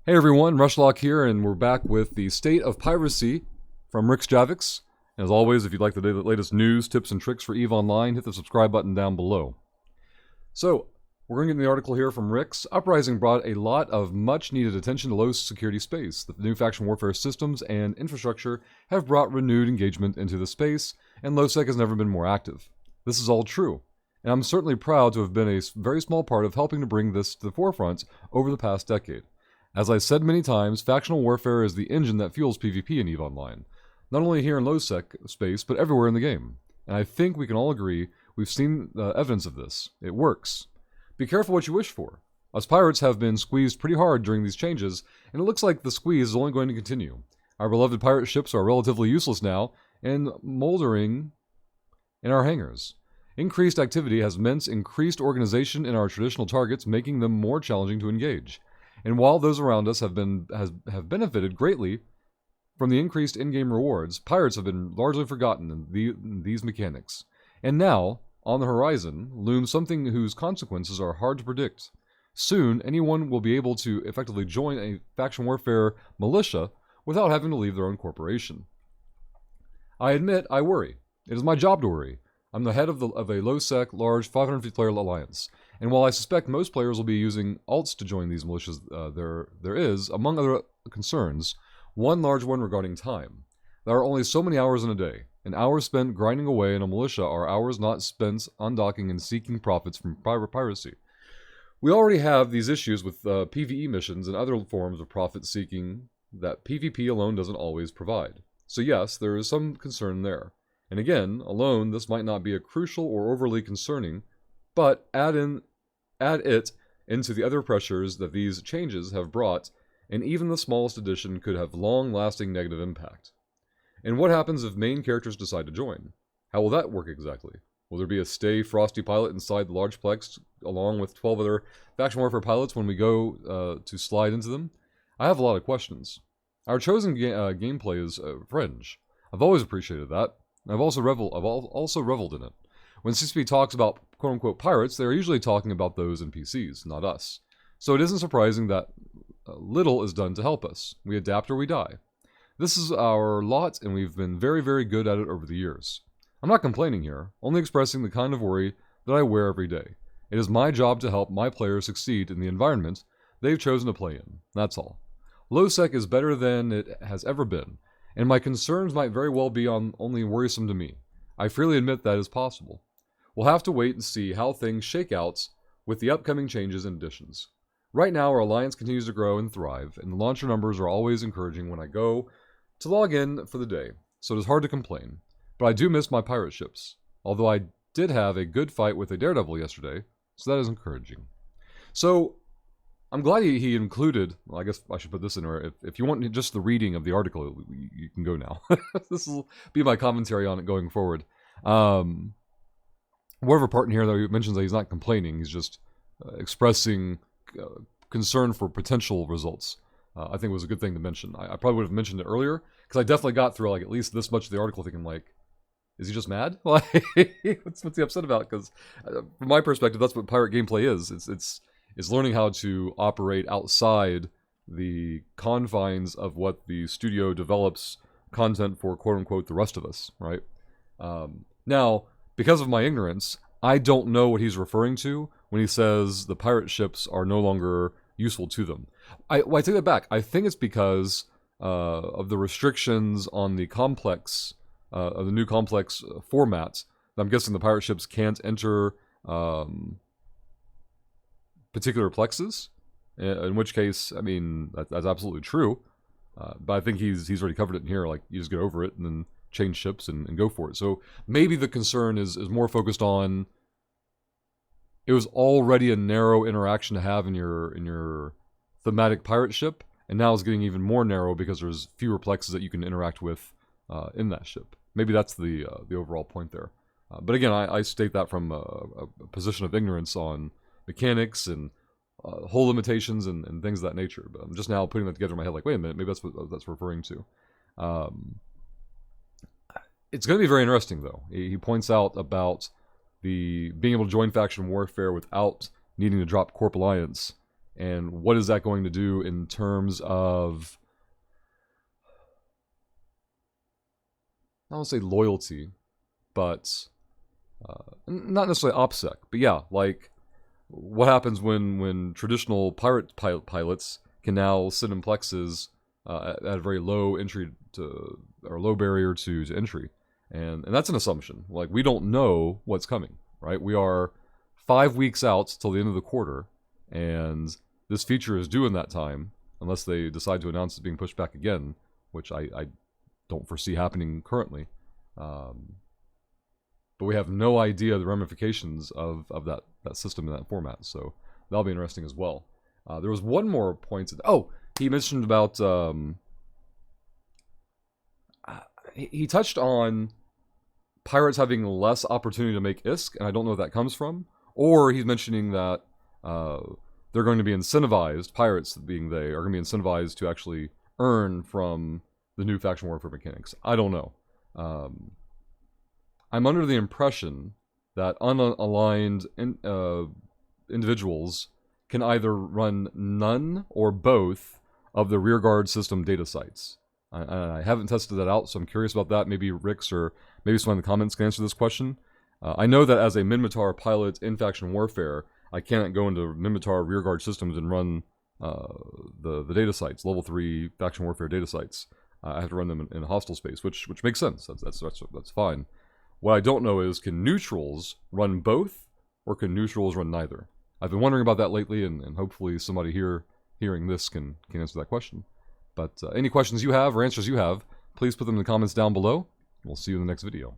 Hey everyone, Rushlock here, and we're back with the state of piracy from Rixx Javix. As always, if you'd like the latest news, tips, and tricks for EVE Online, hit the subscribe button down below. So, we're going to get in the article here from Rixx. Uprising brought a lot of much-needed attention to low security space. The new faction warfare systems and infrastructure have brought renewed engagement into the space, and LowSec has never been more active. This is all true, and I'm certainly proud to have been a very small part of helping to bring this to the forefront over the past decade. As I said many times, factional warfare is the engine that fuels PvP in EVE Online, not only here in low-sec space, but everywhere in the game. And I think we can all agree we've seen evidence of this. It works. Be careful what you wish for. Us pirates have been squeezed pretty hard during these changes, and it looks like the squeeze is only going to continue. Our beloved pirate ships are relatively useless now, and moldering in our hangars. Increased activity has meant increased organization in our traditional targets, making them more challenging to engage. And while those around us have benefited greatly from the increased in-game rewards, pirates have been largely forgotten in these mechanics. And now, on the horizon, looms something whose consequences are hard to predict. Soon, anyone will be able to effectively join a faction warfare militia without having to leave their own corporation. I admit I worry. It is my job to worry. I'm the head of a low-sec, large 550-player alliance. And while I suspect most players will be using alts to join these militias, there is, among other concerns, one large one regarding time. There are only so many hours in a day, and hours spent grinding away in a militia are hours not spent undocking and seeking profits from piracy. We already have these issues with PvE missions and other forms of profit-seeking that PvP alone doesn't always provide. So yes, there is some concern there. And again, alone, this might not be a crucial or overly concerning, but add it into the other pressures that these changes have brought, and even the smallest addition could have long-lasting negative impact. And what happens if main characters decide to join? How will that work exactly? Will there be a stay Frosty pilot inside the large plex, along with 12 other faction warfare pilots when we go to slide into them? I have a lot of questions. Our chosen gameplay is fringe. I've always appreciated that. I've also reveled in it. When CCP talks about quote-unquote pirates, they are usually talking about those NPCs, not us. So it isn't surprising that little is done to help us. We adapt or we die. This is our lot, and we've been very, very good at it over the years. I'm not complaining here, only expressing the kind of worry that I wear every day. It is my job to help my players succeed in the environment they've chosen to play in. That's all. Low-sec is better than it has ever been, and my concerns might very well be only worrisome to me. I freely admit that is possible. We'll have to wait and see how things shake out with the upcoming changes and additions. Right now, our alliance continues to grow and thrive, and the launcher numbers are always encouraging when I go to log in for the day, so it is hard to complain. But I do miss my pirate ships, although I did have a good fight with a daredevil yesterday, so that is encouraging. So, I'm glad he included, well, I guess I should put this in there, if you want just the reading of the article, you can go now. This will be my commentary on it going forward. Whatever part in here that he mentions that he's not complaining, he's just expressing concern for potential results. I think it was a good thing to mention. I probably would have mentioned it earlier, because I definitely got through like at least this much of the article thinking like, is he just mad? Like, what's he upset about? Because from my perspective, that's what pirate gameplay is. It's learning how to operate outside the confines of what the studio develops content for, quote-unquote, the rest of us, right? Now, because of my ignorance, I don't know what he's referring to when he says the pirate ships are no longer useful to them. I take that back. I think it's because of the restrictions on the complex, of the new complex format. I'm guessing the pirate ships can't enter particular plexes, in which case, I mean, that's absolutely true. But I think he's already covered it in here. Like, you just get over it and then change ships and go for it. So maybe the concern is more focused on it was already a narrow interaction to have in your thematic pirate ship, and now it's getting even more narrow because there's fewer plexes that you can interact with in that ship. Maybe that's the overall point there. But again, I state that from a position of ignorance on mechanics and whole limitations and things of that nature. But I'm just now putting that together in my head like, wait a minute, maybe that's what that's referring to. It's going to be very interesting, though. He points out about the being able to join faction warfare without needing to drop Corp Alliance And what is that going to do in terms of, I don't want to say loyalty, but not necessarily OPSEC, but yeah, like what happens when traditional pirate pilots can now sit in plexes at a very low entry to, or low barrier to entry. And that's an assumption. Like, we don't know what's coming, right? We are 5 weeks out till the end of the quarter, and this feature is due in that time, unless they decide to announce it's being pushed back again, which I don't foresee happening currently. But we have no idea the ramifications of that system in that format, so that'll be interesting as well. There was one more point. He mentioned about... he touched on pirates having less opportunity to make ISK, and I don't know where that comes from. Or he's mentioning that they're going to be incentivized, pirates being they, are going to be incentivized to actually earn from the new faction warfare mechanics. I don't know. I'm under the impression that unaligned individuals can either run none or both of the rearguard system data sites. I haven't tested that out, so I'm curious about that. Maybe Rixx or maybe someone in the comments can answer this question. I know that as a Minmatar pilot in faction warfare, I can't go into Minmatar rearguard systems and run the data sites, level 3 faction warfare data sites. I have to run them in hostile space, which makes sense. That's fine. What I don't know is, can neutrals run both, or can neutrals run neither? I've been wondering about that lately, and hopefully somebody here hearing this can answer that question. But any questions you have or answers you have, please put them in the comments down below. We'll see you in the next video.